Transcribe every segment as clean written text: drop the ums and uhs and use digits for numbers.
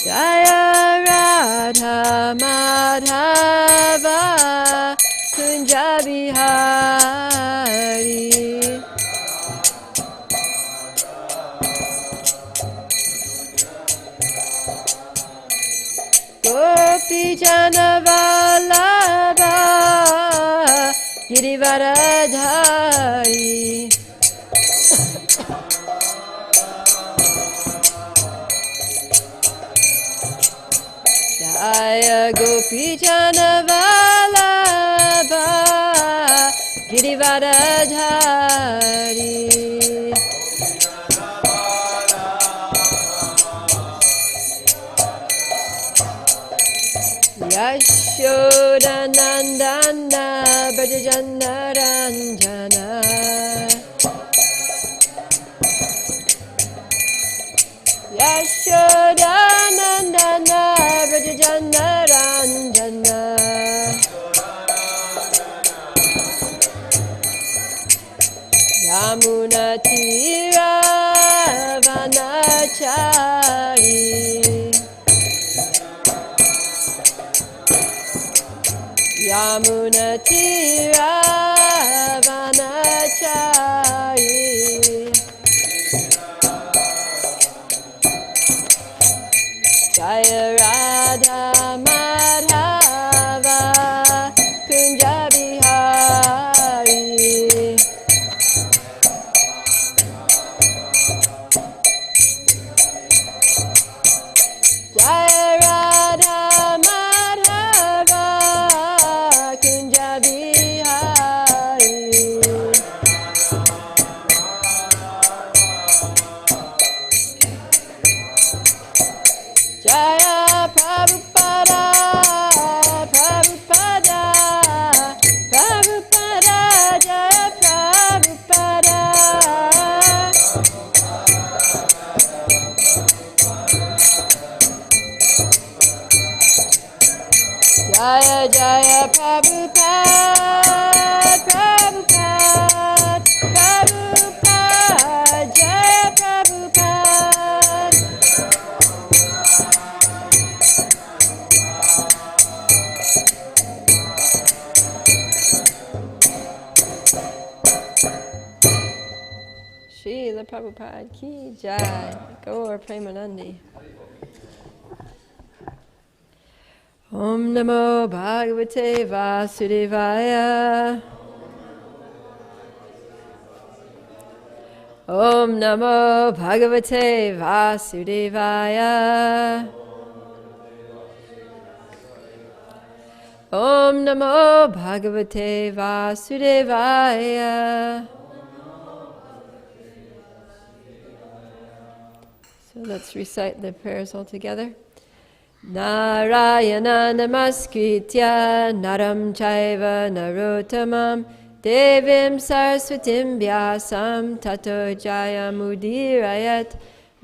Jaya Radha Madhava Kunja Bihari. Gopi Jana Vallabha Girivaradhari. Jaya Gopi Jana Vallabha Girivaradhari. Yashoda Nandana Brajana Ranjana. Yashoda Nandana Brajana Ranjana. Yamuna Tira Vanachari. Yamuna Tira Vanachari. Jaya Radha Madhava Kunja Bihari. Jaya Radha Madhava Kunja Bihari. Jaya Prabhupada, Prabhupada, Prabhupada, Jaya Prabhupada. Jaya Jaya Prabhupada, Prabhupada, Prabhupada, Jaya Prabhupada. Srila Prabhupada ki jai. Gaur Premanandi. Om Namo Bhagavate Vasudevaya. Om Namo Bhagavate Vasudevaya. Om Namo Bhagavate Vasudevaya. So let's recite the prayers all together. Narayana namaskritya naram chaiva narottamam devim saraswatim vyasam tato jayamudirayat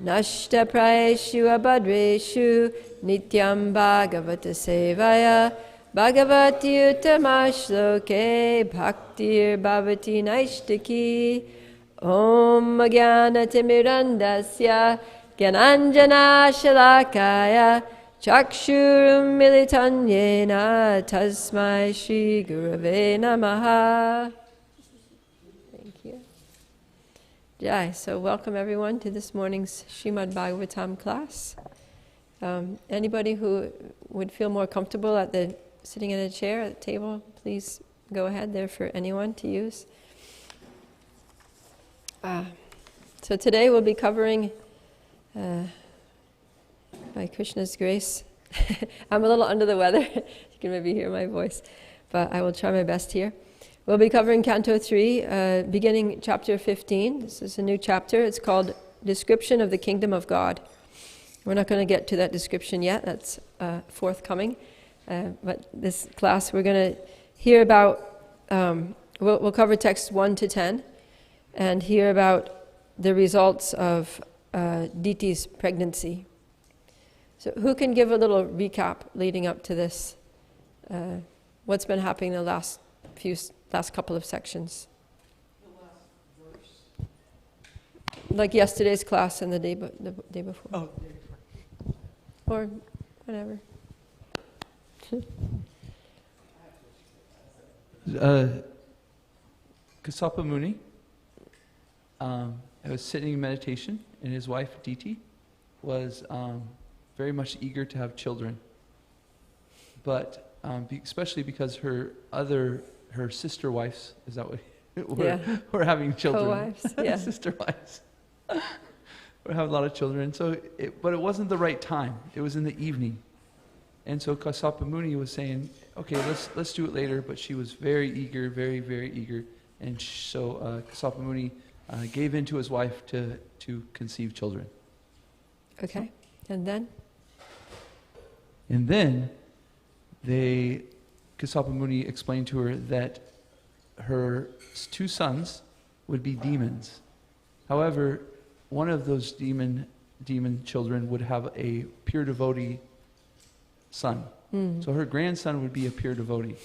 nashta prayeshu abhadreshu nityam bhagavata sevaya bhagavati uttamashloke bhaktir bhavati naishtaki om jnanatimirandasya Gyananjana Shalakaya Chakshurum Militanyena Tasmai Shri Gurave Namaha. Thank you. Jai. So welcome everyone to this morning's Srimad Bhagavatam class. Anybody who would feel more comfortable sitting in a chair at the table, please go ahead there for anyone to use. So today we'll be covering by Krishna's grace. I'm a little under the weather. You can maybe hear my voice, but I will try my best here. We'll be covering Canto 3, beginning chapter 15. This is a new chapter. It's called Description of the Kingdom of God. We're not going to get to that description yet. That's forthcoming. But this class, we're going to hear about, we'll cover texts 1 to 10 and hear about the results of Diti's pregnancy. So who can give a little recap leading up to this? What's been happening in the last couple of sections? The last verse. Like yesterday's class and the day before. Oh, the day before. or whatever. Kassapa Muni was sitting in meditation, and his wife Diti was very much eager to have children. But especially because her sister wives, is that what were having children? Co-wives, yeah. Sister wives. We're having a lot of children. But it wasn't the right time. It was in the evening. And so Kassapa Muni was saying, okay, let's do it later. But she was very eager, very, very eager. And so Kassapa Muni gave in to his wife to conceive children. Okay, and then? And then Kassapa Muni explained to her that her 2 sons would be demons. However, one of those demon children would have a pure devotee son. So her grandson would be a pure devotee.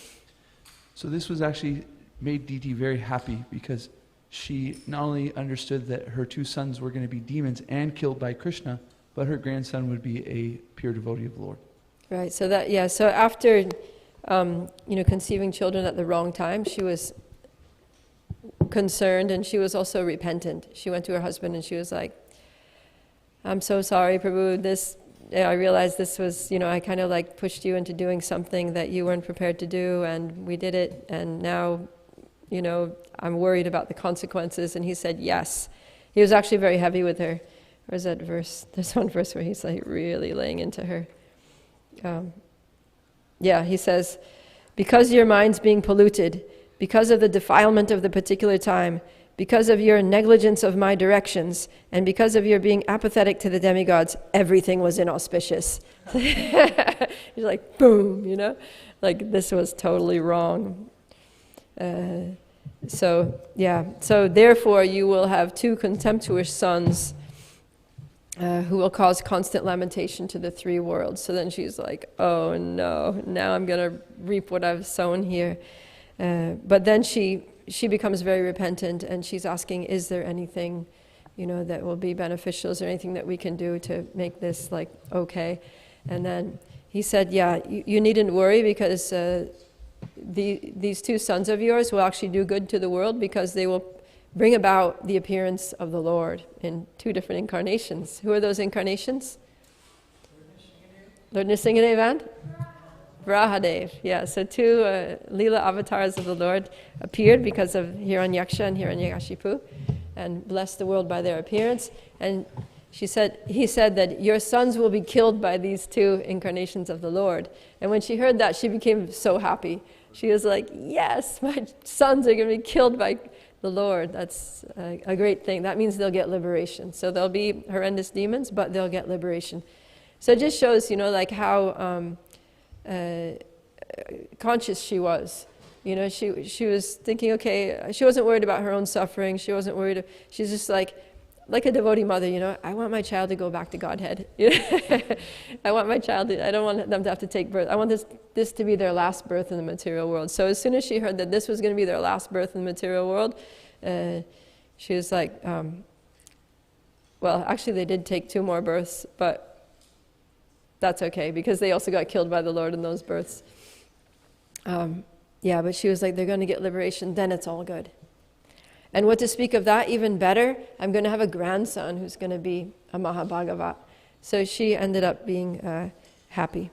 So this was actually made Diti very happy, because she not only understood that her 2 sons were going to be demons and killed by Krishna, but her grandson would be a pure devotee of the Lord. Right, so after conceiving children at the wrong time, she was concerned, and she was also repentant. She went to her husband and she was like, I'm so sorry, Prabhu, I realized this was, I kind of like pushed you into doing something that you weren't prepared to do, and we did it, and now, I'm worried about the consequences. And he said yes. He was actually very heavy with her. Where's that verse? There's one verse where he's like really laying into her. He says, because your mind's being polluted, because of the defilement of the particular time, because of your negligence of my directions, and because of your being apathetic to the demigods, everything was inauspicious. He's like, boom, like this was totally wrong. So therefore you will have 2 contemptuous sons who will cause constant lamentation to the 3 worlds. So then she's like, oh no, now I'm going to reap what I've sown here. But then she becomes very repentant, and she's asking, is there anything, that will be beneficial? Is there anything that we can do to make this okay? And then he said, you needn't worry, because these 2 sons of yours will actually do good to the world, because they will bring about the appearance of the Lord in 2 different incarnations. Who are those incarnations? Lord Nrsimhadev and Vrahadev. Yeah, so 2 Leela avatars of the Lord appeared because of Hiranyaksha and Hiranyakashipu, and blessed the world by their appearance. And he said that your sons will be killed by these 2 incarnations of the Lord. And when she heard that, she became so happy. She was like, yes, my sons are going to be killed by the Lord. That's a great thing. That means they'll get liberation. So they'll be horrendous demons, but they'll get liberation. So it just shows, how conscious she was. She was thinking, okay, she wasn't worried about her own suffering. She wasn't worried. She's just like a devotee mother, I want my child to go back to Godhead. I want my child I don't want them to have to take birth. I want this to be their last birth in the material world. So as soon as she heard that this was going to be their last birth in the material world, she was like, well, actually they did take 2 more births, but that's okay, because they also got killed by the Lord in those births. But she was like, they're going to get liberation, then it's all good. And what to speak of that, even better, I'm going to have a grandson who's going to be a Mahabhagavat. So she ended up being happy.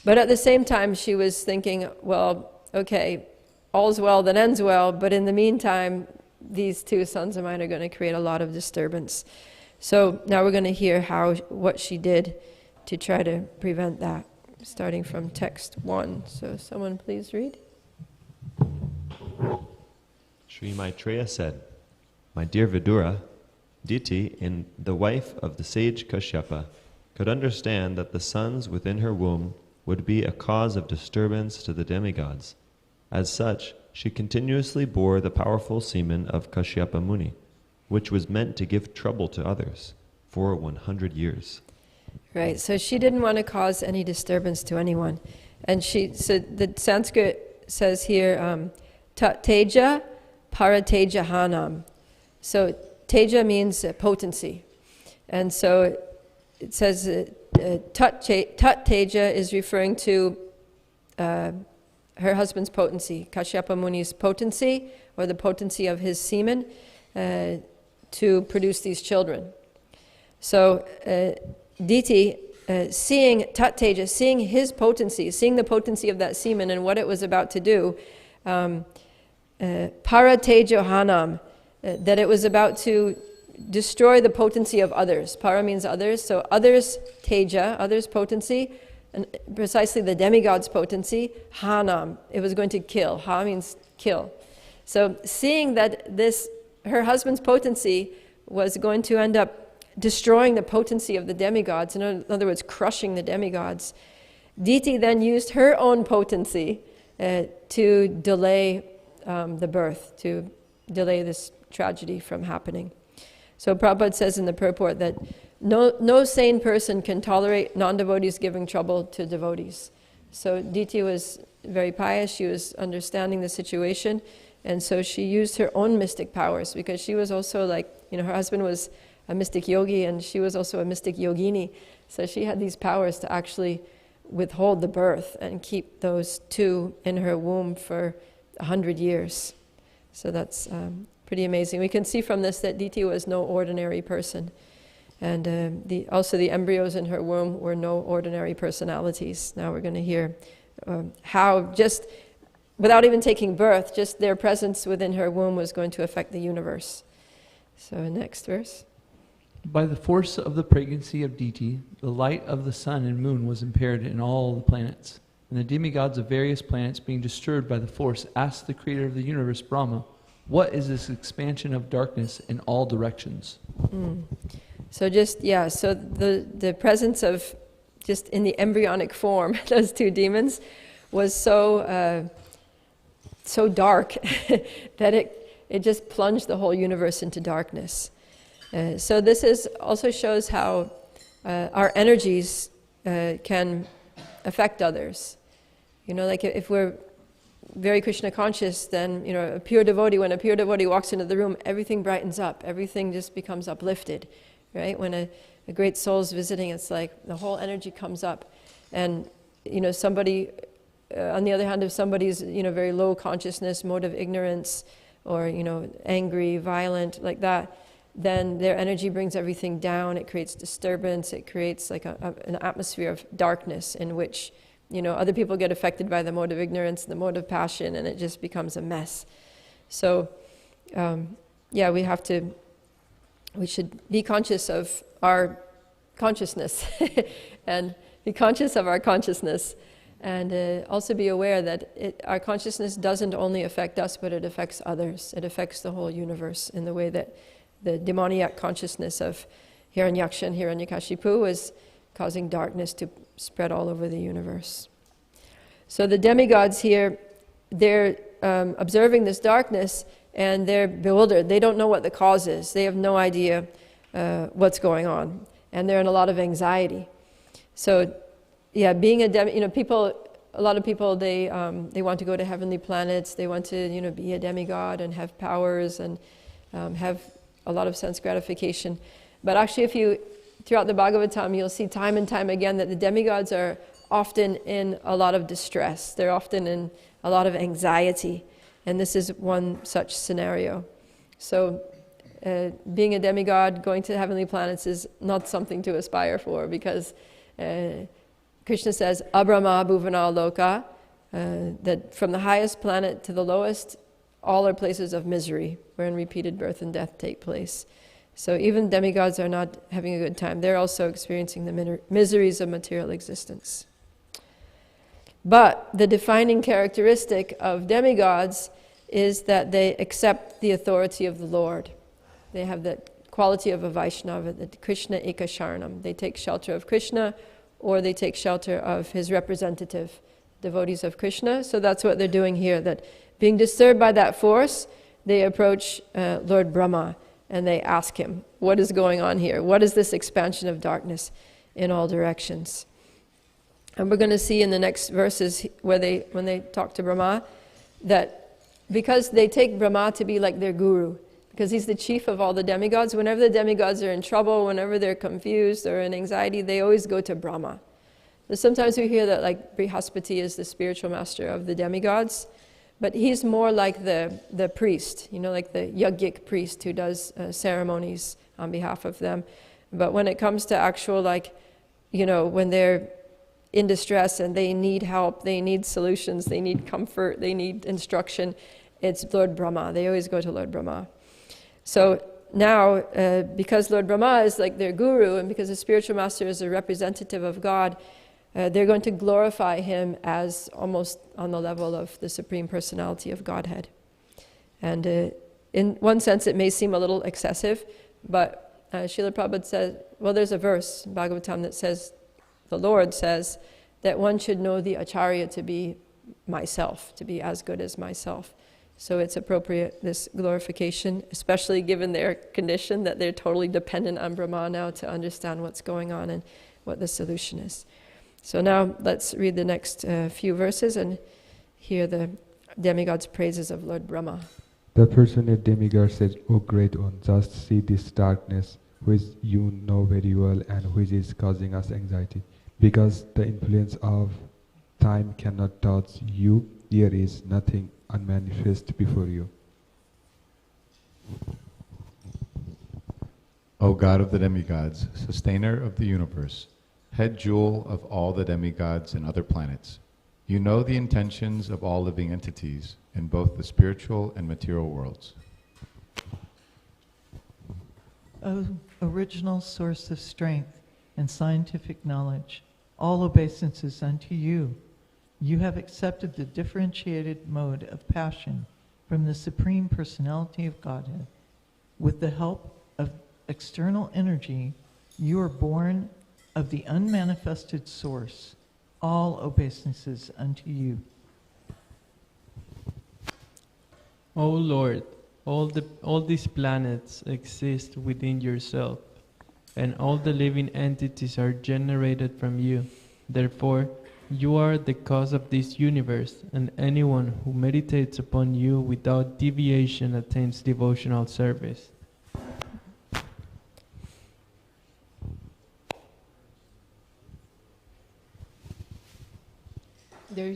But at the same time, she was thinking, well, okay, all's well that ends well, but in the meantime, these 2 sons of mine are going to create a lot of disturbance. So now we're going to hear what she did to try to prevent that, starting from text 1. So someone please read. Sri Maitreya said, my dear Vidura, Diti, in the wife of the sage Kashyapa, could understand that the sons within her womb would be a cause of disturbance to the demigods. As such, she continuously bore the powerful semen of Kashyapa Muni, which was meant to give trouble to others, for 100 years. Right, so she didn't want to cause any disturbance to anyone. And so the Sanskrit says here, Teja Paratejahanam. So Teja means potency. And so it says Tat Teja is referring to her husband's potency, Kashyapa Muni's potency, or the potency of his semen, to produce these children. So Diti, seeing Tat Teja, seeing his potency, seeing the potency of that semen and what it was about to do, Para Tejohanam, that it was about to destroy the potency of others. Para means others, so others Teja, others potency, and precisely the demigod's potency, Hanam, it was going to kill. Ha means kill. So seeing that her husband's potency was going to end up destroying the potency of the demigods, in other words, crushing the demigods, Diti then used her own potency to delay the birth, to delay this tragedy from happening. So Prabhupada says in the purport that no sane person can tolerate non-devotees giving trouble to devotees. So Diti was very pious, she was understanding the situation, and so she used her own mystic powers, because she was also her husband was a mystic yogi and she was also a mystic yogini. So she had these powers to actually withhold the birth and keep those two in her womb for 100 years. So that's pretty amazing. We can see from this that Diti was no ordinary person. And also the embryos in her womb were no ordinary personalities. Now we're going to hear how just, without even taking birth, just their presence within her womb was going to affect the universe. So next verse. By the force of the pregnancy of Diti, the light of the sun and moon was impaired in all the planets. And the demigods of various planets, being disturbed by the force, asked the creator of the universe, Brahma, what is this expansion of darkness in all directions? So so the presence of, just in the embryonic form, those two demons, was so dark that it just plunged the whole universe into darkness. So this also shows how our energies can affect others. Like if we're very Krishna conscious, then when a pure devotee walks into the room, everything brightens up, everything just becomes uplifted, right? When a great soul's visiting, it's like the whole energy comes up. And somebody, on the other hand, if somebody's very low consciousness, mode of ignorance, or angry, violent, like that, then their energy brings everything down. It creates disturbance. It creates like an atmosphere of darkness in which other people get affected by the mode of ignorance, the mode of passion, and it just becomes a mess. So, we should be conscious of our consciousness and be conscious of our consciousness, and also be aware that our consciousness doesn't only affect us, but it affects others. It affects the whole universe in the way that the demoniac consciousness of Hiranyaksha and Hiranyakashipu was causing darkness to spread all over the universe. So the demigods here, they're observing this darkness and they're bewildered. They don't know what the cause is. They have no idea what's going on, and they're in a lot of anxiety. So, being a a lot of people they want to go to heavenly planets. They want to be a demigod and have powers and have a lot of sense gratification. But actually, throughout the Bhagavatam, you'll see time and time again that the demigods are often in a lot of distress. They're often in a lot of anxiety. And this is one such scenario. So being a demigod, going to heavenly planets is not something to aspire for, because Krishna says, Abrahma bhuvana loka, that from the highest planet to the lowest, all are places of misery, wherein repeated birth and death take place. So even demigods are not having a good time. They're also experiencing the miseries of material existence. But the defining characteristic of demigods is that they accept the authority of the Lord. They have the quality of a Vaishnava, the Krishna Ekasharanam. They take shelter of Krishna, or they take shelter of his representative, devotees of Krishna. So that's what they're doing here, that being disturbed by that force, they approach Lord Brahma and they ask him, what is going on here? What is this expansion of darkness in all directions? And we're going to see in the next verses when they talk to Brahma, that because they take Brahma to be like their guru, because he's the chief of all the demigods. Whenever the demigods are in trouble, whenever they're confused or in anxiety, they always go to Brahma. So sometimes we hear that like Brihaspati is the spiritual master of the demigods, but he's more like the priest, like the yogic priest who does ceremonies on behalf of them. But when it comes to actual when they're in distress and they need help, they need solutions, they need comfort, they need instruction, it's Lord Brahma. They always go to Lord Brahma. So now, because Lord Brahma is like their guru, and because the spiritual master is a representative of God, they're going to glorify him as almost on the level of the Supreme Personality of Godhead. And in one sense, it may seem a little excessive, but Srila Prabhupada says, well, there's a verse in Bhagavatam that says, the Lord says, that one should know the Acharya to be myself, to be as good as myself. So it's appropriate, this glorification, especially given their condition, that they're totally dependent on Brahma now to understand what's going on and what the solution is. So now let's read the next few verses and hear the demigod's praises of Lord Brahma. The personate demigod said, "O great one, just see this darkness, which you know very well and which is causing us anxiety. Because the influence of time cannot touch you, there is nothing unmanifest before you." O God of the demigods, sustainer of the universe, head jewel of all the demigods and other planets, you know the intentions of all living entities in both the spiritual and material worlds. O original source of strength and scientific knowledge, all obeisances unto you. You have accepted the differentiated mode of passion from the Supreme Personality of Godhead. With the help of external energy, you are born of the unmanifested source. All obeisances unto you. O Lord, all these planets exist within yourself, and all the living entities are generated from you. Therefore, you are the cause of this universe, and anyone who meditates upon you without deviation attains devotional service. There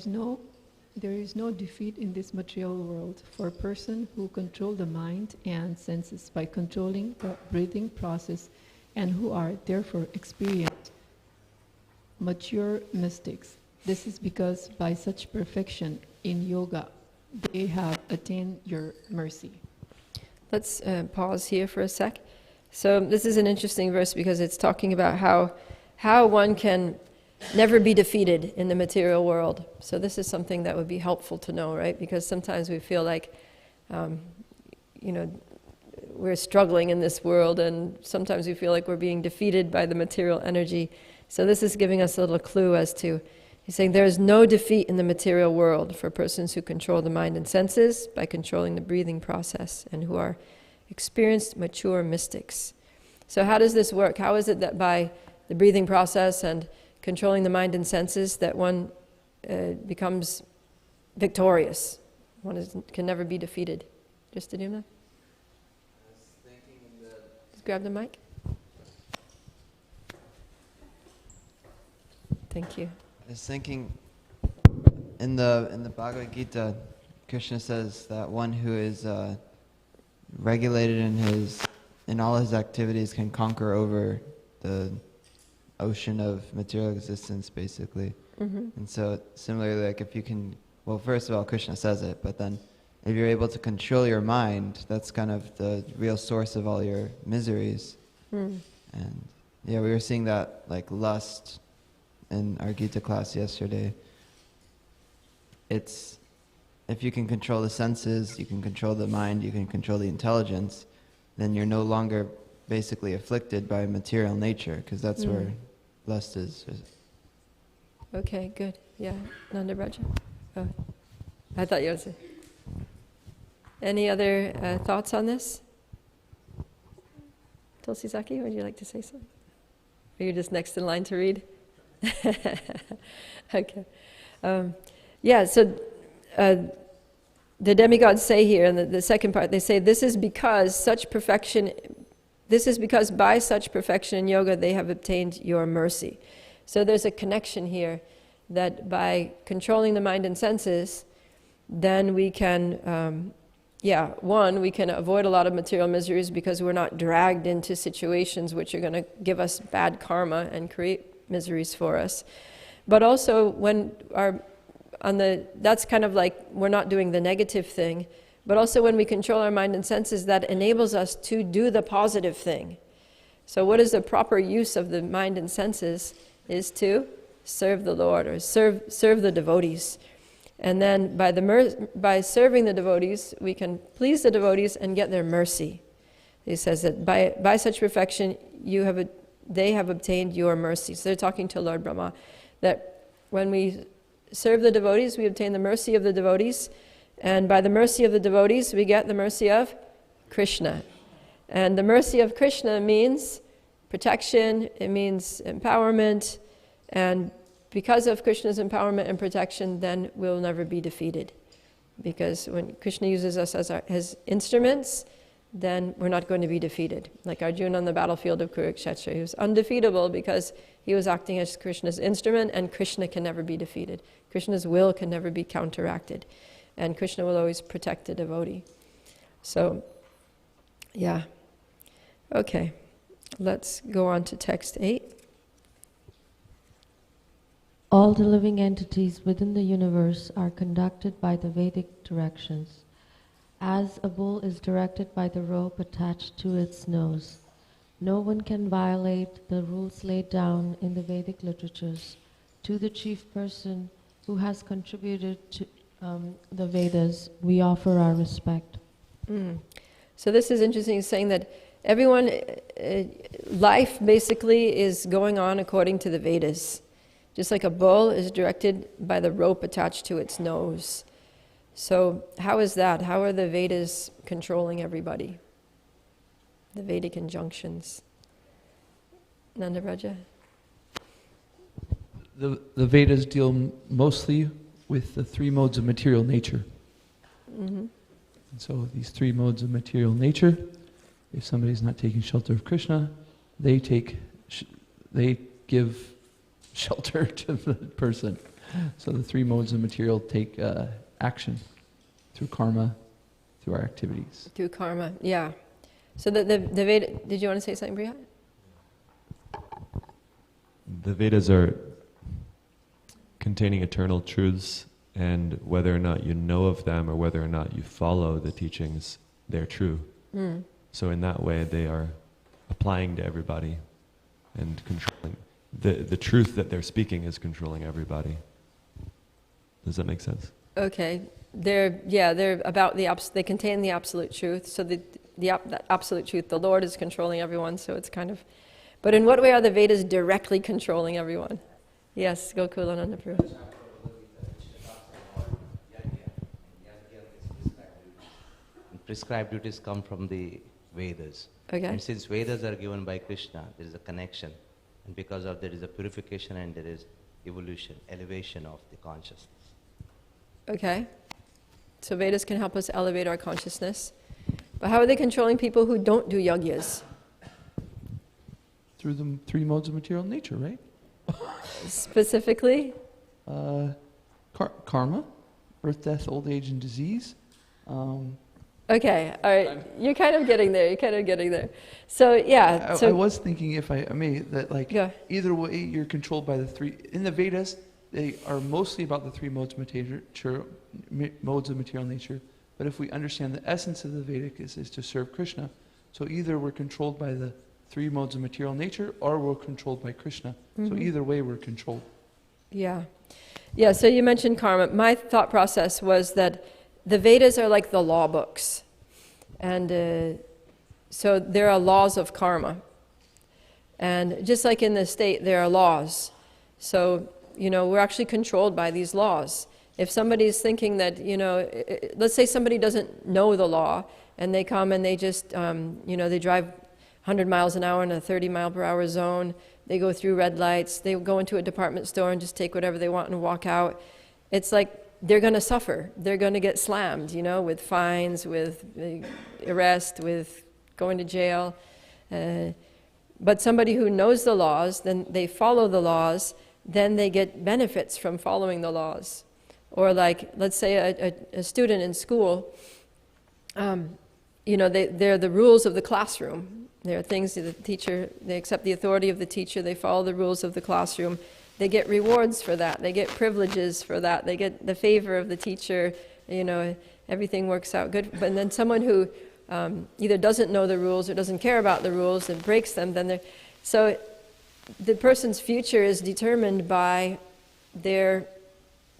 is no defeat in this material world for a person who controls the mind and senses by controlling the breathing process, and who are therefore experienced mature mystics. This is because by such perfection in yoga, they have attained your mercy. Let's pause here for a sec. So this is an interesting verse because it's talking about how one can never be defeated in the material world. So this is something that would be helpful to know, right? Because sometimes we feel like, we're struggling in this world, and sometimes we feel like we're being defeated by the material energy. So this is giving us a little clue as to, he's saying there is no defeat in the material world for persons who control the mind and senses by controlling the breathing process, and who are experienced, mature mystics. So how does this work? How is it that by the breathing process and controlling the mind and senses that one becomes victorious? One can never be defeated. Just to do that? Just grab the mic. Thank you. I was thinking, in the Bhagavad Gita, Krishna says that one who is regulated in all his activities can conquer over the ocean of material existence, basically. Mm-hmm. And so similarly, like if you can, well, first of all, Krishna says it, but then if you're able to control your mind, that's kind of the real source of all your miseries. Mm. And yeah, we were seeing that like lust in our Gita class yesterday. It's, if you can control the senses, you can control the mind, you can control the intelligence, then you're no longer basically afflicted by material nature, because that's where lust is. Okay, good. Yeah, Nanda Braja. Oh, I thought you would say. Any other thoughts on this? Tulsi Zaki, would you like to say something? Are you just next in line to read? Okay. Yeah, so the demigods say here in the second part, they say this is because by such perfection in yoga they have obtained your mercy. So there's a connection here that by controlling the mind and senses, then we can, we can avoid a lot of material miseries because we're not dragged into situations which are going to give us bad karma and create miseries for us. But also when that's kind of like we're not doing the negative thing, but also when we control our mind and senses, that enables us to do the positive thing. So what is the proper use of the mind and senses is to serve the Lord or serve the devotees. And then by serving the devotees, we can please the devotees and get their mercy. He says that by such perfection, they have obtained your mercy. So they're talking to Lord Brahma, that when we serve the devotees, we obtain the mercy of the devotees, and by the mercy of the devotees, we get the mercy of Krishna. And the mercy of Krishna means protection, it means empowerment, and because of Krishna's empowerment and protection, then we'll never be defeated. Because when Krishna uses us as his instruments, then we're not going to be defeated. Like Arjuna on the battlefield of Kurukshetra, he was undefeatable because he was acting as Krishna's instrument, and Krishna can never be defeated. Krishna's will can never be counteracted, and Krishna will always protect the devotee. So, yeah. Okay, let's go on to text 8. All the living entities within the universe are conducted by the Vedic directions, as a bull is directed by the rope attached to its nose. No one can violate the rules laid down in the Vedic literatures. To the chief person who has contributed to the Vedas, we offer our respect. So this is interesting, saying that everyone, life basically is going on according to the Vedas. Just like a bull is directed by the rope attached to its nose. So how is that? How are the Vedas controlling everybody? The Vedic injunctions. Nandabraja? The Vedas deal mostly with the three modes of material nature. Mm-hmm. And so these three modes of material nature, if somebody's not taking shelter of Krishna, they give shelter to the person. So the three modes of material take action through karma, through our activities. Through karma, yeah. So the Veda, did you want to say something, Priya? The Vedas are containing eternal truths, and whether or not you know of them or whether or not you follow the teachings, they're true. So in that way, they are applying to everybody and controlling. The truth that they're speaking is controlling everybody. Does that make sense? Okay, they're about they contain the absolute truth. So that absolute truth, the Lord is controlling everyone. So it's kind of, but in what way are the Vedas directly controlling everyone? Yes, Gokulananda Prabhu. Prescribed duties come from the Vedas. Okay. And since Vedas are given by Krishna, there is a connection. And because of there is a purification and there is evolution, elevation of the consciousness. Okay. So Vedas can help us elevate our consciousness. But how are they controlling people who don't do yagyas? Through the three modes of material nature, right? Specifically? Karma, birth, death, old age, and disease. Okay, all right. You're kind of getting there. So, yeah. I was thinking, if I may, that either way you're controlled by the three. In the Vedas, they are mostly about the three modes of material nature. But if we understand the essence of the Vedic is to serve Krishna, so either we're controlled by the three modes of material nature or we're controlled by Krishna. So either way we're controlled. Yeah. Yeah, so you mentioned karma. My thought process was that the Vedas are like the law books. And so there are laws of karma. And just like in the state, there are laws. So, we're actually controlled by these laws. If somebody is thinking that, let's say somebody doesn't know the law, and they come and they just, they drive 100 miles an hour in a 30 mile per hour zone, they go through red lights, they go into a department store and just take whatever they want and walk out. It's like they're going to suffer. They're going to get slammed, with fines, with arrest, with going to jail. But somebody who knows the laws, then they follow the laws, then they get benefits from following the laws. Or like, let's say a student in school, they're the rules of the classroom. There are things that the teacher, they accept the authority of the teacher, they follow the rules of the classroom. They get rewards for that, they get privileges for that, they get the favor of the teacher, everything works out good. But then someone who either doesn't know the rules or doesn't care about the rules and breaks them, so the person's future is determined by their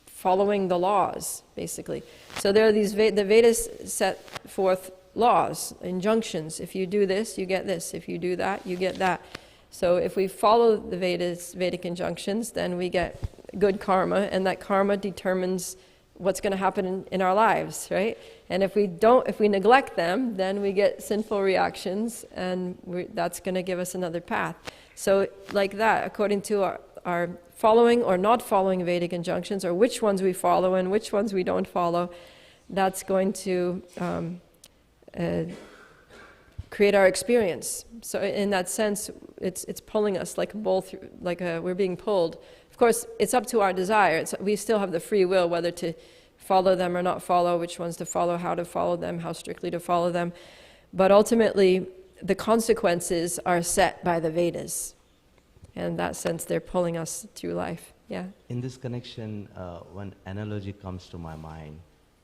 following the laws, basically. So there are these, the Vedas set forth laws, injunctions. If you do this, you get this. If you do that, you get that. So if we follow the Vedic injunctions, then we get good karma, and that karma determines what's going to happen in our lives, right? And if we neglect them, then we get sinful reactions, and that's going to give us another path. So like that, according to our following or not following Vedic injunctions, or which ones we follow and which ones we don't follow, that's going to create our experience. So in that sense, it's pulling us like a bull through, we're being pulled. Of course, it's up to our desire. We still have the free will whether to follow them or not follow, which ones to follow, how to follow them, how strictly to follow them. But ultimately, the consequences are set by the Vedas. And in that sense, they're pulling us through life. Yeah. In this connection, one analogy comes to my mind.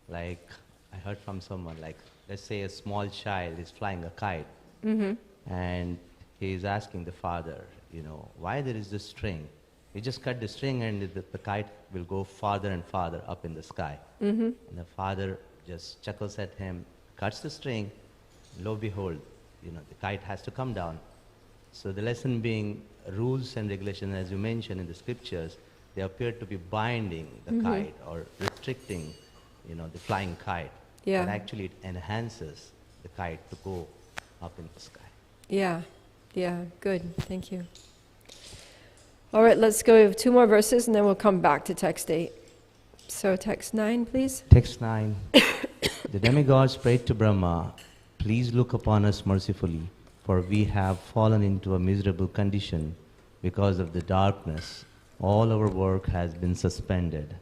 Like, I heard from someone, like, let's say a small child is flying a kite, and he is asking the father, why there is this string? You just cut the string and the kite will go farther and farther up in the sky. And the father just chuckles at him, cuts the string, lo behold, the kite has to come down. So the lesson being rules and regulations, as you mentioned in the scriptures, they appear to be binding the kite or restricting, the flying kite. Yeah. But actually it enhances the kite to go up in the sky. Yeah, good, thank you. All right, let's go with 2 more verses and then we'll come back to text 8. So text 9, please. Text 9. The demigods prayed to Brahma, please look upon us mercifully, for we have fallen into a miserable condition because of the darkness. All our work has been suspended.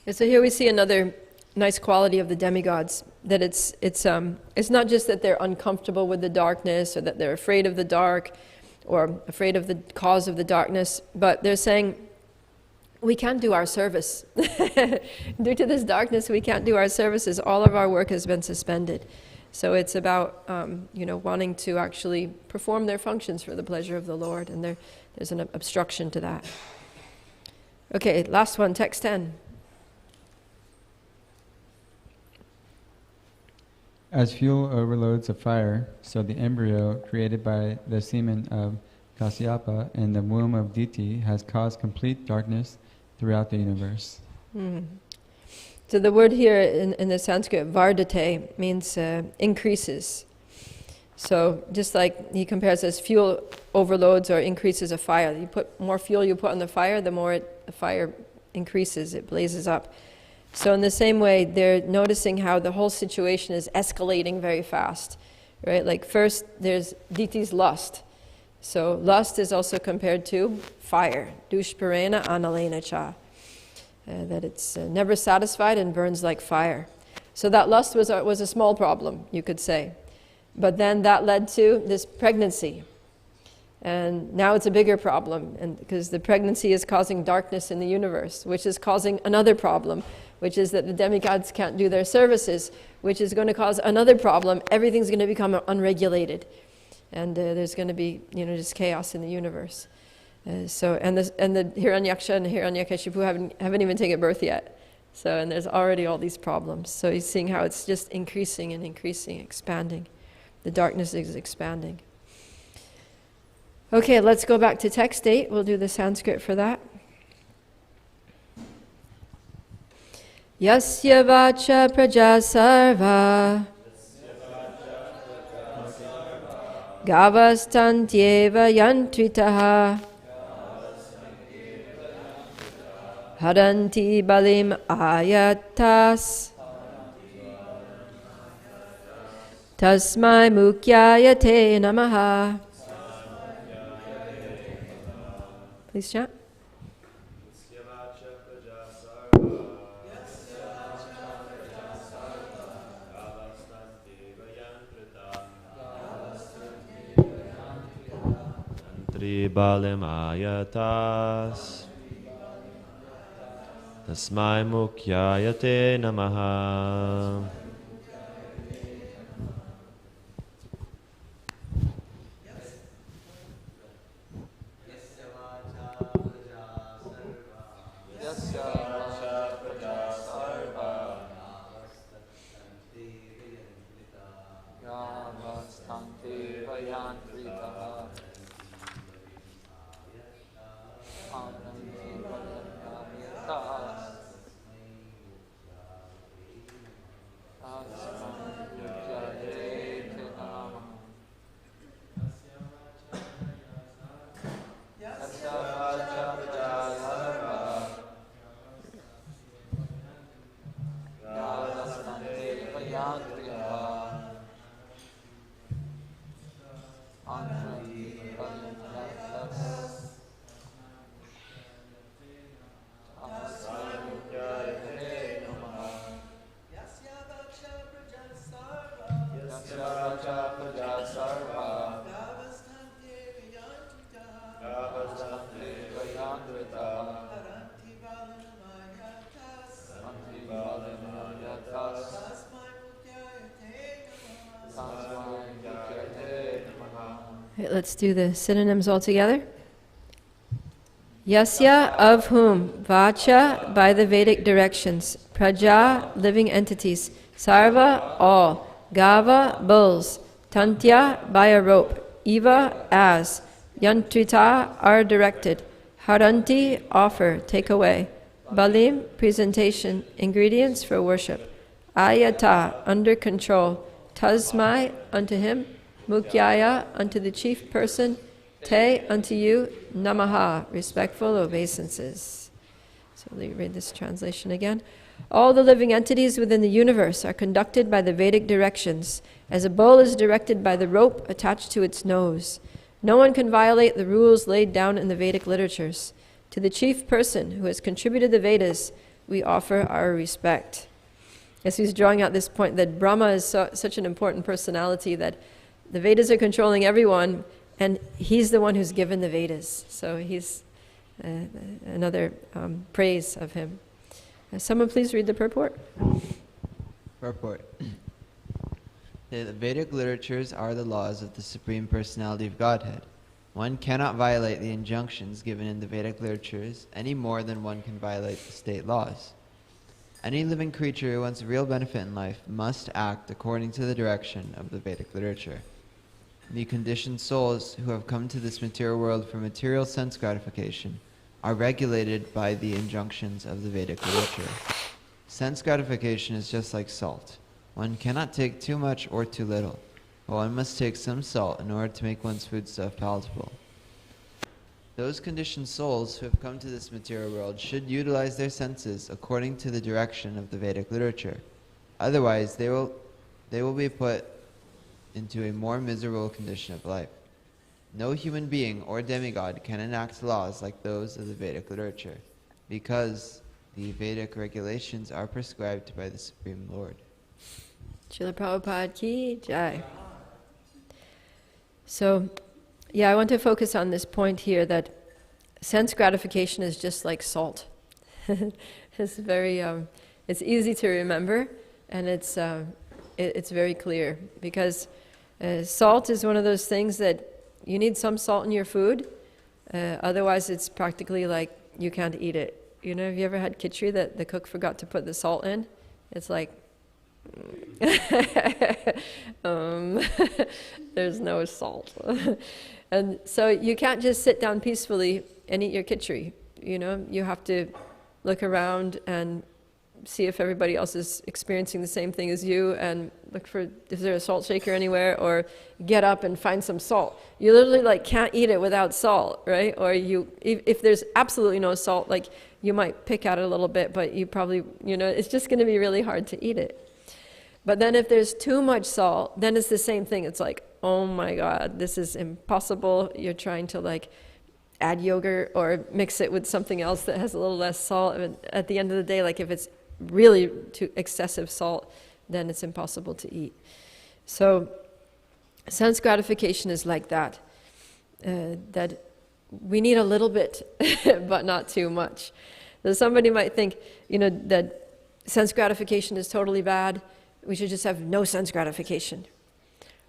And so here we see another nice quality of the demigods, that it's not just that they're uncomfortable with the darkness or that they're afraid of the dark or afraid of the cause of the darkness, but they're saying, we can't do our service. Due to this darkness, we can't do our services. All of our work has been suspended. So it's about, wanting to actually perform their functions for the pleasure of the Lord, and there's an obstruction to that. Okay, last one, text 10. As fuel overloads a fire, so the embryo created by the semen of Kasyapa in the womb of Diti has caused complete darkness throughout the universe. So the word here in the Sanskrit, vardate, means increases. So just like he compares as fuel overloads or increases a fire. You put more fuel you put on the fire, the more the fire increases, it blazes up. So in the same way, they're noticing how the whole situation is escalating very fast, right? Like first, there's Diti's lust. So lust is also compared to fire, dushparena analena cha, that it's never satisfied and burns like fire. So that lust was a small problem, you could say. But then that led to this pregnancy. And now it's a bigger problem, and because the pregnancy is causing darkness in the universe, which is causing another problem, which is that the demigods can't do their services, which is going to cause another problem. Everything's going to become unregulated, and there's going to be, just chaos in the universe. And the Hiranyaksha and Hiranyakashipu haven't even taken birth yet. So, and there's already all these problems. So he's seeing how it's just increasing and increasing, expanding. The darkness is expanding. Okay, let's go back to text 8. We'll do the Sanskrit for that. Yasya vacha praja sarva gavastantyeva yantritaha Haranti balim ayatas. Tasmai mukyayate namaha. Please chant. Balim ayatas tasmai mukyayate namaha. Right, let's do the synonyms all together. Yasya, of whom, Vacha, by the Vedic directions, Praja, living entities, Sarva, all, Gava, bulls, Tantya, by a rope, Eva, as, Yantrita, are directed, Haranti, offer, take away, Balim, presentation, ingredients for worship, Ayata, under control, Tasmai, unto him, Mukyaya, unto the chief person, Te, unto you, Namaha, respectful obeisances. So let me read this translation again. All the living entities within the universe are conducted by the Vedic directions, as a bull is directed by the rope attached to its nose. No one can violate the rules laid down in the Vedic literatures. To the chief person who has contributed the Vedas, we offer our respect. Yes, he's drawing out this point that Brahma is such an important personality that the Vedas are controlling everyone, and he's the one who's given the Vedas. So he's another praise of him. Someone please read the purport. Purport. The Vedic literatures are the laws of the Supreme Personality of Godhead. One cannot violate the injunctions given in the Vedic literatures any more than one can violate the state laws. Any living creature who wants real benefit in life must act according to the direction of the Vedic literature. The conditioned souls who have come to this material world for material sense gratification are regulated by the injunctions of the Vedic literature. Sense gratification is just like salt. One cannot take too much or too little, but one must take some salt in order to make one's foodstuff palatable. Those conditioned souls who have come to this material world should utilize their senses according to the direction of the Vedic literature. Otherwise, they will be put into a more miserable condition of life. No human being or demigod can enact laws like those of the Vedic literature, because the Vedic regulations are prescribed by the Supreme Lord. Srila Prabhupada ki jai. So, yeah, I want to focus on this point here that sense gratification is just like salt. It's very, it's easy to remember, and it's very clear, because salt is one of those things that you need some salt in your food, otherwise it's practically like you can't eat it. You know, have you ever had khichdi that the cook forgot to put the salt in? It's like, there's no salt. And so you can't just sit down peacefully and eat your khichdi. You know, you have to look around and see if everybody else is experiencing the same thing as you, and look for, is there a salt shaker anywhere, or get up and find some salt. You literally like can't eat it without salt, right? Or if there's absolutely no salt, like you might pick at it a little bit, but you probably, it's just going to be really hard to eat it. But then if there's too much salt, then it's the same thing. It's like, oh my God, this is impossible. You're trying to like add yogurt or mix it with something else that has a little less salt. And at the end of the day, like if it's really too excessive salt, then it's impossible to eat. So sense gratification is like that. That we need a little bit, but not too much. So somebody might think, that sense gratification is totally bad. We should just have no sense gratification.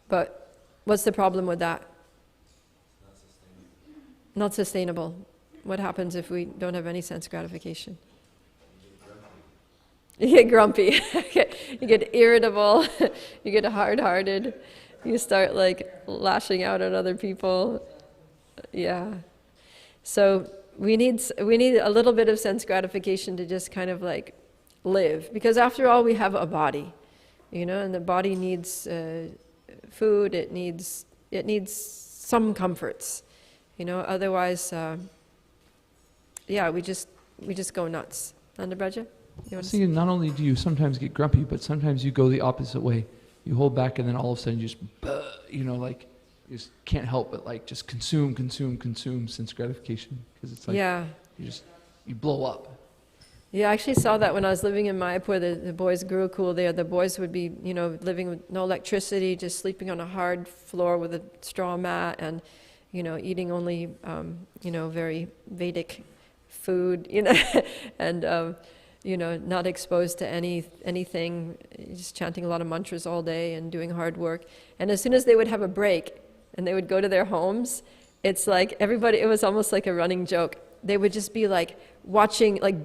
But what's the problem with that? Not sustainable. What happens if we don't have any sense gratification? You get grumpy. You get irritable. You get hard-hearted. You start like lashing out at other people. Yeah. So we need a little bit of sense gratification to just kind of like live, because after all, we have a body, and the body needs food. It needs some comforts, Otherwise, we just go nuts. Andabraja? I was thinking, not only do you sometimes get grumpy, but sometimes you go the opposite way. You hold back, and then all of a sudden you just, like you just can't help but like just consume sense gratification, because it's like you blow up. Yeah, I actually saw that when I was living in Mayapur, the boys' gurukul there. The boys would be, living with no electricity, just sleeping on a hard floor with a straw mat, and, eating only, very Vedic food, and, not exposed to anything, just chanting a lot of mantras all day and doing hard work. And as soon as they would have a break and they would go to their homes, it's like everybody, it was almost like a running joke. They would just be like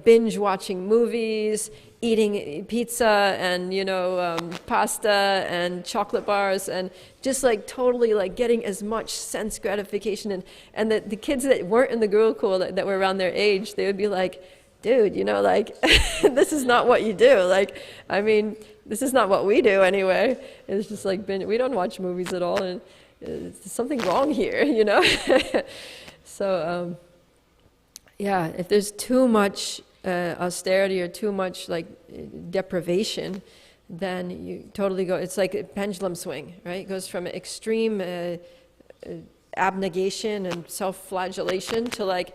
binge watching movies, eating pizza and, pasta and chocolate bars, and just like totally like getting as much sense gratification. And the kids that weren't in the Gurukul that were around their age, they would be like, dude, this is not what you do. This is not what we do anyway. It's just like, we don't watch movies at all, and there's something wrong here, So, if there's too much austerity or too much deprivation, then you totally go, it's like a pendulum swing, right? It goes from extreme abnegation and self-flagellation to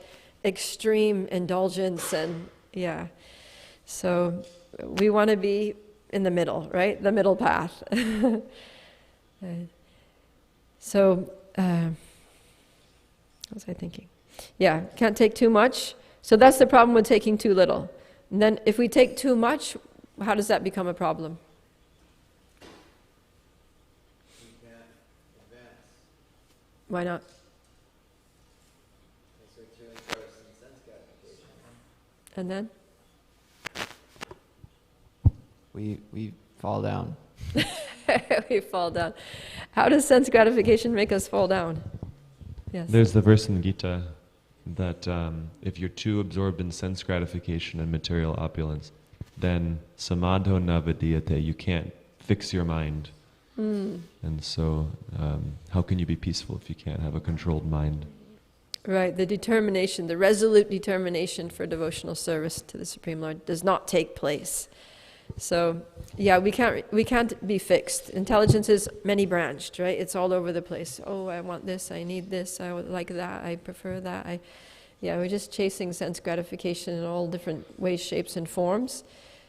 extreme indulgence, and so we want to be in the middle, right? The middle path. So what was I thinking? Can't take too much. So that's the problem with taking too little. And then if we take too much, how does that become a problem? We can't advance. Why not? And then? We fall down. We fall down. How does sense gratification make us fall down? Yes. There's the verse in Gita that if you're too absorbed in sense gratification and material opulence, then samadho na vidiyate, you can't fix your mind. And so how can you be peaceful if you can't have a controlled mind? Right, the determination, the resolute determination for devotional service to the Supreme Lord does not take place. So, we can't be fixed. Intelligence is many-branched, right? It's all over the place. Oh, I want this, I need this, I would like that, I prefer that. We're just chasing sense gratification in all different ways, shapes, and forms.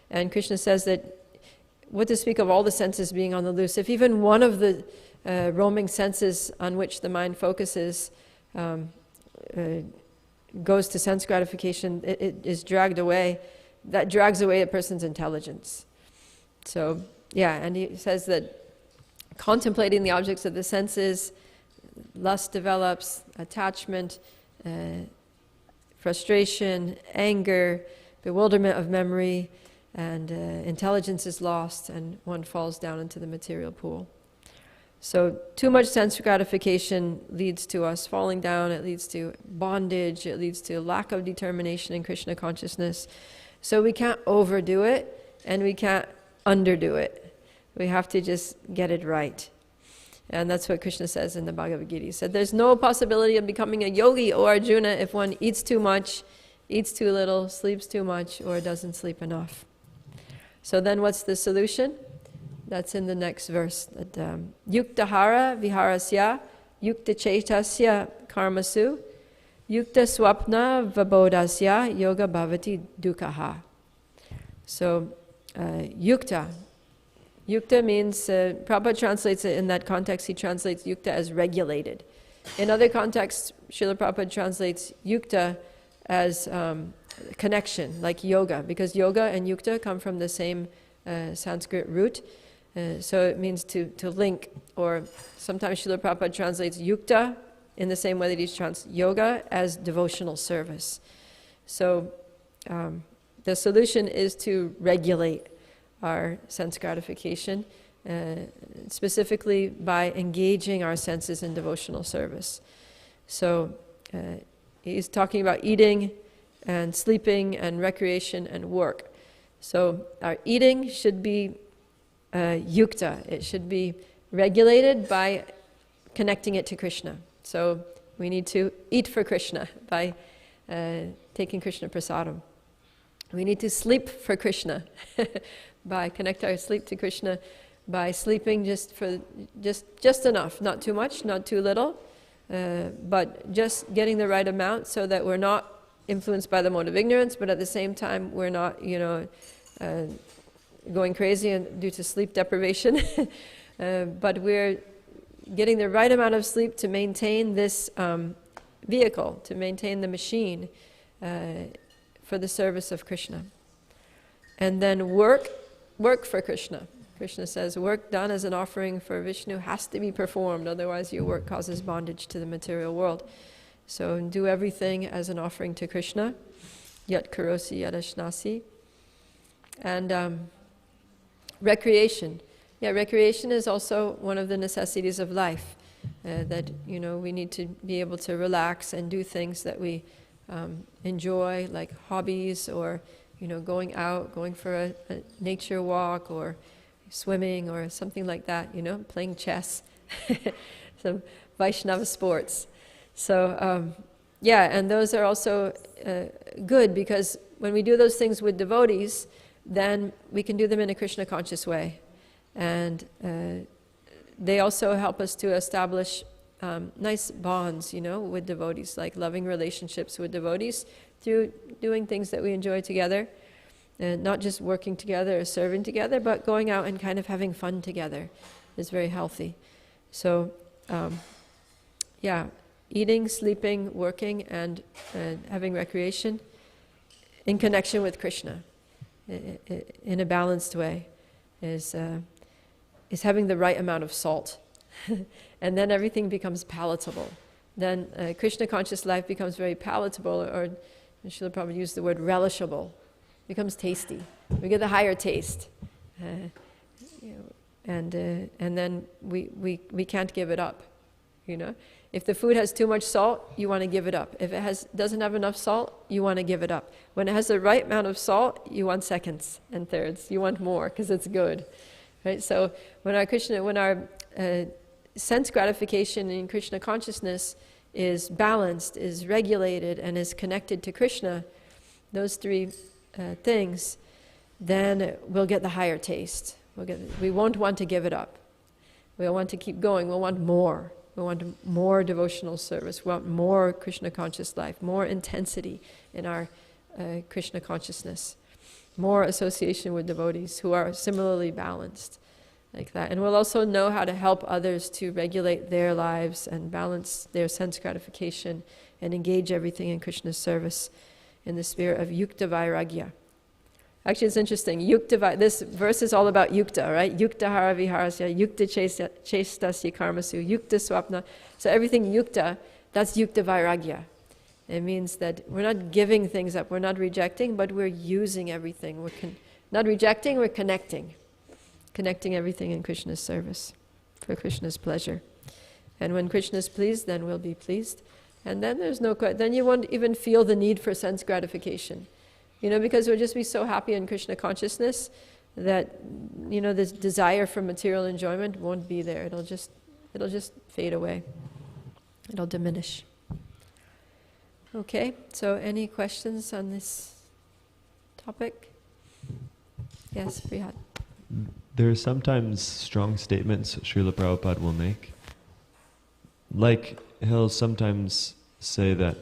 And Krishna says that, what to speak of all the senses being on the loose, if even one of the roaming senses on which the mind focuses goes to sense gratification, it is dragged away. That drags away a person's intelligence. So, and he says that contemplating the objects of the senses, lust develops, attachment, frustration, anger, bewilderment of memory, and intelligence is lost, and one falls down into the material pool. So too much sense gratification leads to us falling down, it leads to bondage, it leads to lack of determination in Krishna consciousness. So we can't overdo it, and we can't underdo it. We have to just get it right. And that's what Krishna says in the Bhagavad Gita. He said, there's no possibility of becoming a yogi, O Arjuna, if one eats too much, eats too little, sleeps too much, or doesn't sleep enough. So then what's the solution? That's in the next verse. That yuktahara viharasya, yukta chetasya karmasu, yukta swapna vabodasya, yoga bhavati dukkha. So yukta. Yukta means, Prabhupada translates it in that context, he translates yukta as regulated. In other contexts, Srila Prabhupada translates yukta as connection, like yoga, because yoga and yukta come from the same Sanskrit root. So it means to link, or sometimes Srila Prabhupada translates yukta in the same way that he translates yoga as devotional service. So the solution is to regulate our sense gratification, specifically by engaging our senses in devotional service. So he's talking about eating and sleeping and recreation and work. So our eating should be yukta. It should be regulated by connecting it to Krishna. So we need to eat for Krishna by taking Krishna prasadam. We need to sleep for Krishna by connect our sleep to Krishna by sleeping just enough, not too much, not too little, but just getting the right amount so that we're not influenced by the mode of ignorance, but at the same time we're not, going crazy due to sleep deprivation. But we're getting the right amount of sleep to maintain this vehicle, to maintain the machine for the service of Krishna. And then work for Krishna. Krishna says work done as an offering for Vishnu has to be performed, otherwise your work causes bondage to the material world. So do everything as an offering to Krishna. Yat karosi yat ashnasi. And recreation. Yeah, recreation is also one of the necessities of life. That, we need to be able to relax and do things that we enjoy, like hobbies, or going out, going for a nature walk, or swimming, or something like that, playing chess, some Vaishnava sports. So, and those are also good, because when we do those things with devotees, then we can do them in a Krishna conscious way. And they also help us to establish nice bonds, with devotees, like loving relationships with devotees through doing things that we enjoy together, and not just working together or serving together, but going out and kind of having fun together is very healthy. So, eating, sleeping, working, and having recreation in connection with Krishna in a balanced way is having the right amount of salt. And then everything becomes palatable. Then Krishna conscious life becomes very palatable, or Srila Prabhupada used the word relishable. Becomes tasty. We get the higher taste. And then we can't give it up. If the food has too much salt, you want to give it up. If it doesn't have enough salt, you want to give it up. When it has the right amount of salt, you want seconds and thirds. You want more because it's good. Right? So when our sense gratification in Krishna consciousness is balanced, is regulated, and is connected to Krishna, those three things, then we'll get the higher taste. We won't want to give it up. We'll want to keep going. We'll want more. We want more devotional service. We want more Krishna conscious life, more intensity in our Krishna consciousness, more association with devotees who are similarly balanced like that. And we'll also know how to help others to regulate their lives and balance their sense gratification and engage everything in Krishna's service in the spirit of yukta vairagya. Actually, it's interesting. This verse is all about yukta, right? Yukta hara viharasya, yukta chestasya karmasu, yukta swapna. So everything yukta, that's yukta vairagya. It means that we're not giving things up, we're not rejecting, but we're using everything. We're not rejecting, we're connecting. Connecting everything in Krishna's service, for Krishna's pleasure. And when Krishna is pleased, then we'll be pleased. And then then you won't even feel the need for sense gratification. Because we'll just be so happy in Krishna consciousness that, this desire for material enjoyment won't be there. It'll just fade away. It'll diminish. Okay, so any questions on this topic? Yes, Priya. There are sometimes strong statements Srila Prabhupada will make. Like, he'll sometimes say that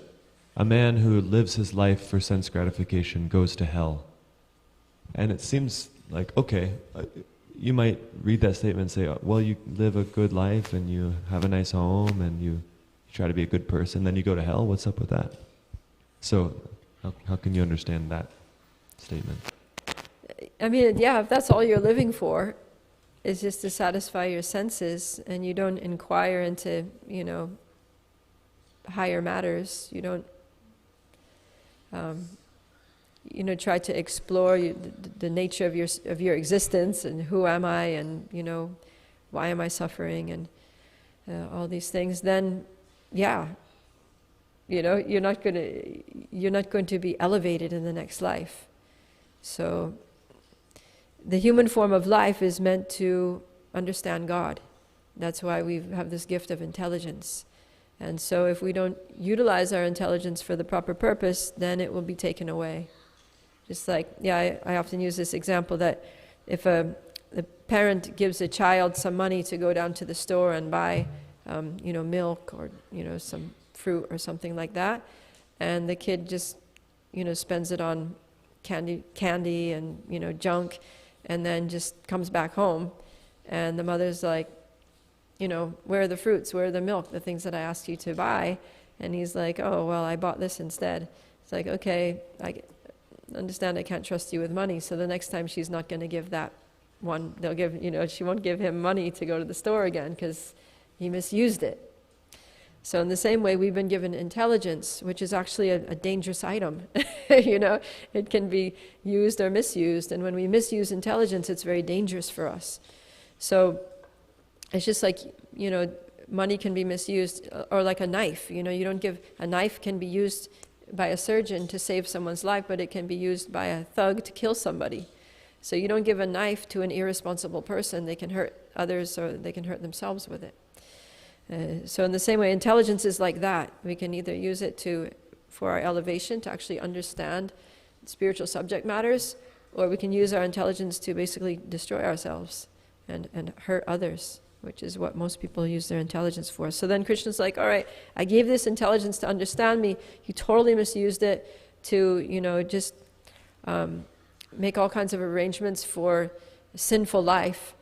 a man who lives his life for sense gratification goes to hell. And it seems like, okay, you might read that statement and say, well, you live a good life and you have a nice home and you try to be a good person, then you go to hell? What's up with that? So, how can you understand that statement? I mean, yeah, if that's all you're living for, is just to satisfy your senses, and you don't inquire into, higher matters, you don't, try to explore the nature of your existence, and who am I, and, why am I suffering, and all these things, then, yeah, you're not going to be elevated in the next life. So the human form of life is meant to understand God. That's why we have this gift of intelligence. And so if we don't utilize our intelligence for the proper purpose, then it will be taken away. Just like, I often use this example that if the parent gives a child some money to go down to the store and buy, milk or, some fruit or something like that, and the kid just, spends it on candy and, junk, and then just comes back home, and the mother's like, where are the fruits, where are the milk, the things that I asked you to buy? And he's like, oh, well, I bought this instead. It's like, okay, I understand I can't trust you with money, so the next time she's not going to give that one, she won't give him money to go to the store again because he misused it. So in the same way, we've been given intelligence, which is actually a dangerous item. It can be used or misused, and when we misuse intelligence, it's very dangerous for us. So it's just like, money can be misused, or like a knife. A knife can be used by a surgeon to save someone's life, but it can be used by a thug to kill somebody. So you don't give a knife to an irresponsible person. They can hurt others, or they can hurt themselves with it. So in the same way, intelligence is like that. We can either use it for our elevation, to actually understand spiritual subject matters, or we can use our intelligence to basically destroy ourselves and hurt others, which is what most people use their intelligence for. So then Krishna's like, all right, I gave this intelligence to understand me. You totally misused it to, just make all kinds of arrangements for a sinful life.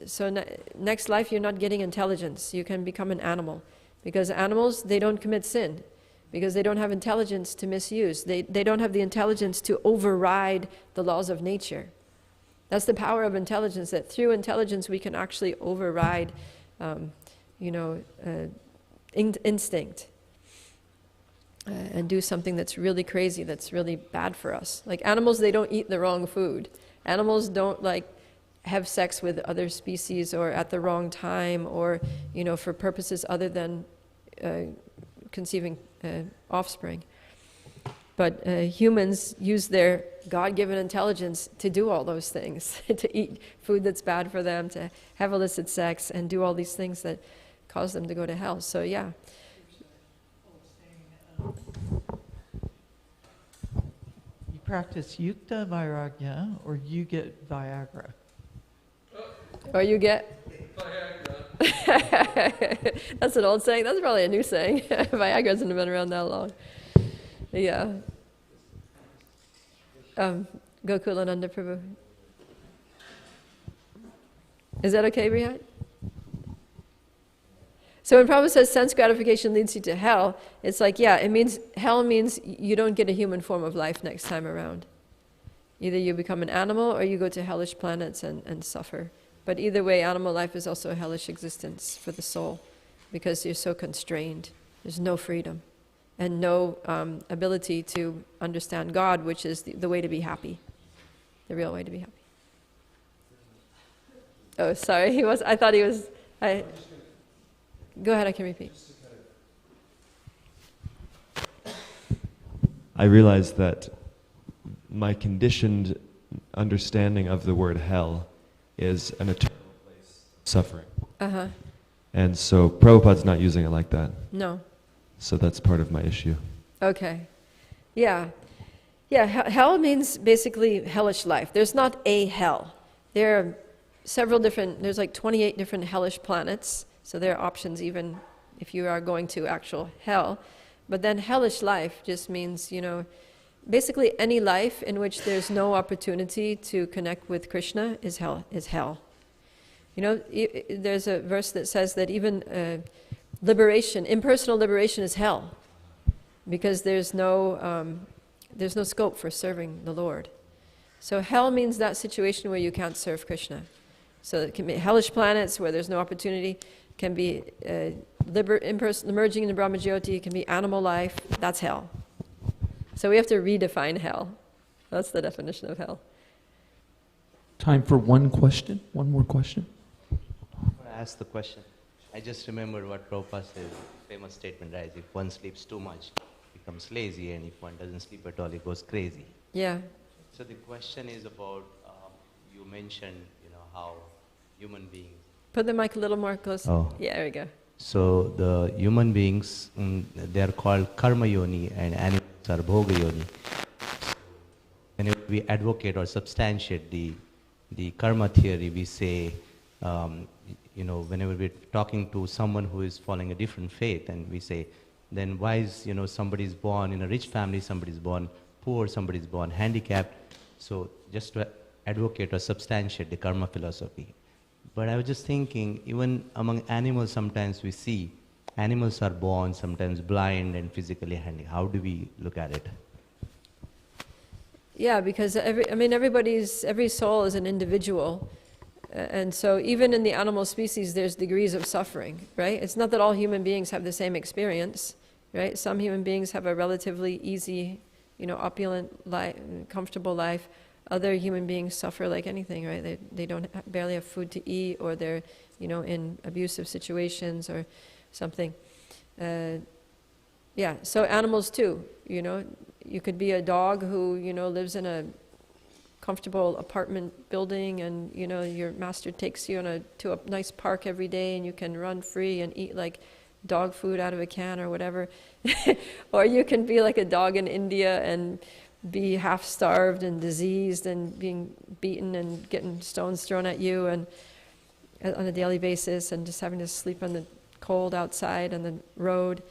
So next life you're not getting intelligence. You can become an animal, because animals, they don't commit sin because they don't have intelligence to misuse. They don't have the intelligence to override the laws of nature. That's the power of intelligence, that through intelligence we can actually override instinct and do something that's really crazy, that's really bad for us. Like animals, they don't eat the wrong food. Animals don't have sex with other species or at the wrong time, or for purposes other than conceiving offspring. But humans use their God-given intelligence to do all those things, to eat food that's bad for them, to have illicit sex, and do all these things that cause them to go to hell. So yeah. You practice yukta vairagya, or you get Viagra. Or you get That's an old saying. That's probably a new saying. Viagra hasn't been around that long. Yeah. Gokulananda Prabhu. Is that okay, Brihat? So when Prabhupada says sense gratification leads you to hell, it's like, hell means you don't get a human form of life next time around. Either you become an animal or you go to hellish planets and suffer. But either way, animal life is also a hellish existence for the soul, because you're so constrained. There's no freedom and no ability to understand God, which is the way to be happy, the real way to be happy. Oh, sorry, I thought he was. Go ahead, I can repeat. I realized that my conditioned understanding of the word hell is an eternal place of suffering. Uh-huh. And so Prabhupada's not using it like that. No. So that's part of my issue. Okay. Yeah. Yeah, hell means basically hellish life. There's not a hell. There are several different, there's like 28 different hellish planets, so there are options even if you are going to actual hell. But then hellish life just means, basically any life in which there's no opportunity to connect with Krishna is hell. There's a verse that says that even liberation, impersonal liberation is hell, because there's no scope for serving the Lord. So hell means that situation where you can't serve Krishna. So it can be hellish planets where there's no opportunity, can be emerging in the Brahmajyoti, it can be animal life, that's hell. So we have to redefine hell. That's the definition of hell. Time for one question, one more question. I ask the question. I just remembered what Prabhupada says, famous statement, right? If one sleeps too much, becomes lazy, and if one doesn't sleep at all, he goes crazy. Yeah. So the question is about, you mentioned, how human beings... Put the mic a little more close. Oh. Yeah, there we go. So the human beings, they are called karma yoni, and animals are bhoga yoni. Whenever we advocate or substantiate the karma theory, we say, whenever we're talking to someone who is following a different faith, and we say, then why is, somebody's born in a rich family, somebody's born poor, somebody's born handicapped. So just to advocate or substantiate the karma philosophy. But I was just thinking, even among animals, sometimes we see animals are born sometimes blind and physically handicapped. How do we look at it? Yeah, because every soul is an individual. And so even in the animal species, there's degrees of suffering, right? It's not that all human beings have the same experience, right? Some human beings have a relatively easy, opulent life, comfortable life. Other human beings suffer like anything, right? They barely have food to eat, or they're, in abusive situations or something. Yeah, so animals too, You could be a dog who, lives in a comfortable apartment building, and your master takes you to a nice park every day, and you can run free and eat like dog food out of a can or whatever. Or you can be like a dog in India and be half starved and diseased and being beaten and getting stones thrown at you and on a daily basis, and just having to sleep on the cold outside on the road.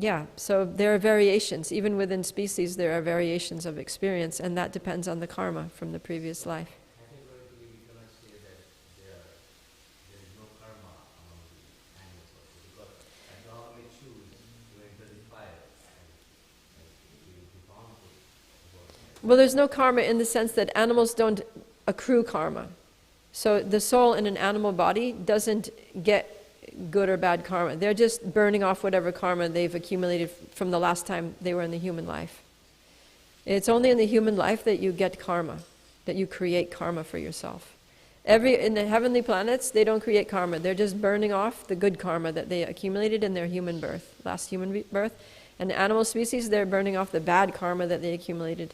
Yeah, so there are variations. Even within species, there are variations of experience, and that depends on the karma from the previous life. Categorically, we cannot say that there is no karma among the animals also, because a dog may choose to enter the fire and he will be bound to. Well, there's no karma in the sense that animals don't accrue karma. So the soul in an animal body doesn't get good or bad karma. They're just burning off whatever karma they've accumulated from the last time they were in the human life. It's only in the human life that you get karma, that you create karma for yourself. In the heavenly planets, they don't create karma. They're just burning off the good karma that they accumulated in their human birth, last human birth. And the animal species, they're burning off the bad karma that they accumulated.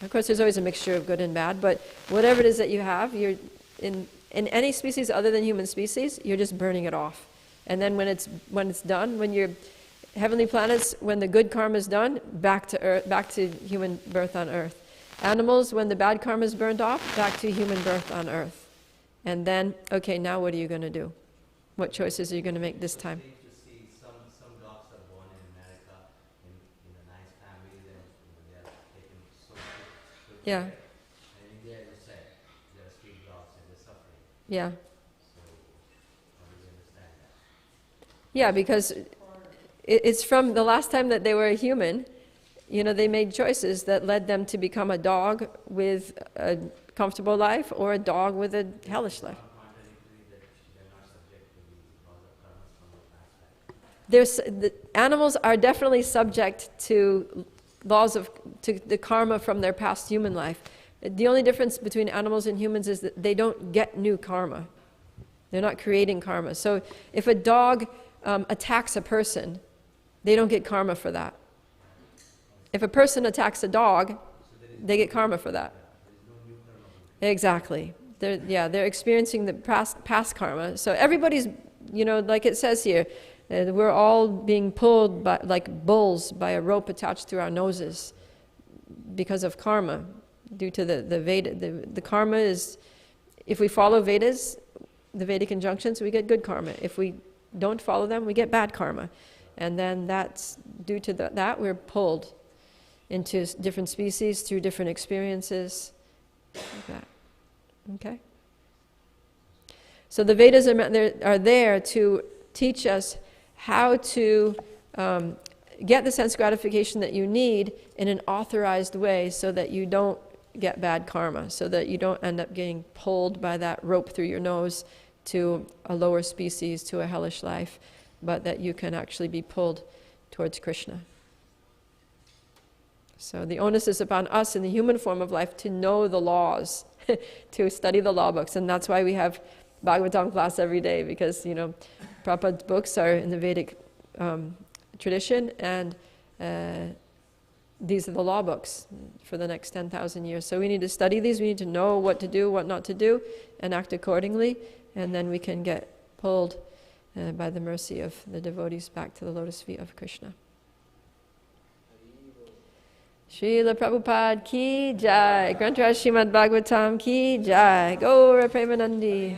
Of course, there's always a mixture of good and bad, but whatever it is that you have, you're in any species other than human species, you're just burning it off. And then when it's done, when you're heavenly planets, when the good karma is done, back to earth, back to human birth on earth. Animals, when the bad karma is burned off, back to human birth on earth. And then, okay, now what are you going to do? What choices are you going to make this time? To see some dogs are born in America in a nice family, then they are taken so good Yeah. care. And in India, as you said, they are street dogs and they're suffering. Yeah. So how do we understand that? Yeah, because it's from the last time that they were a human, they made choices that led them to become a dog with a comfortable life or a dog with a hellish life. The animals are definitely subject to to the karma from their past human life. The only difference between animals and humans is that they don't get new karma. They're not creating karma. So if a dog attacks a person, they don't get karma for that. If a person attacks a dog, they get karma for that. Exactly. They're experiencing the past karma. So everybody's, like it says here, we're all being pulled by, like bulls by a rope attached to our noses because of karma, due to the Veda. The karma is, if we follow Vedas, the Vedic injunctions, we get good karma. If we don't follow them, we get bad karma. And then that's due to that we're pulled into different species through different experiences. Like that. Okay? So the Vedas are there to teach us how to get the sense gratification that you need in an authorized way so that you don't get bad karma, so that you don't end up getting pulled by that rope through your nose to a lower species, to a hellish life, but that you can actually be pulled towards Krishna. So the onus is upon us in the human form of life to know the laws, to study the law books, and that's why we have Bhagavatam class every day, because Prabhupada's books are in the Vedic tradition, and these are the law books for the next 10,000 years. So we need to study these, we need to know what to do, what not to do, and act accordingly, and then we can get pulled by the mercy of the devotees back to the lotus feet of Krishna. Srila Prabhupada ki jai, Granth Raj Srimad Bhagavatam ki jai, Gaura Premanandi.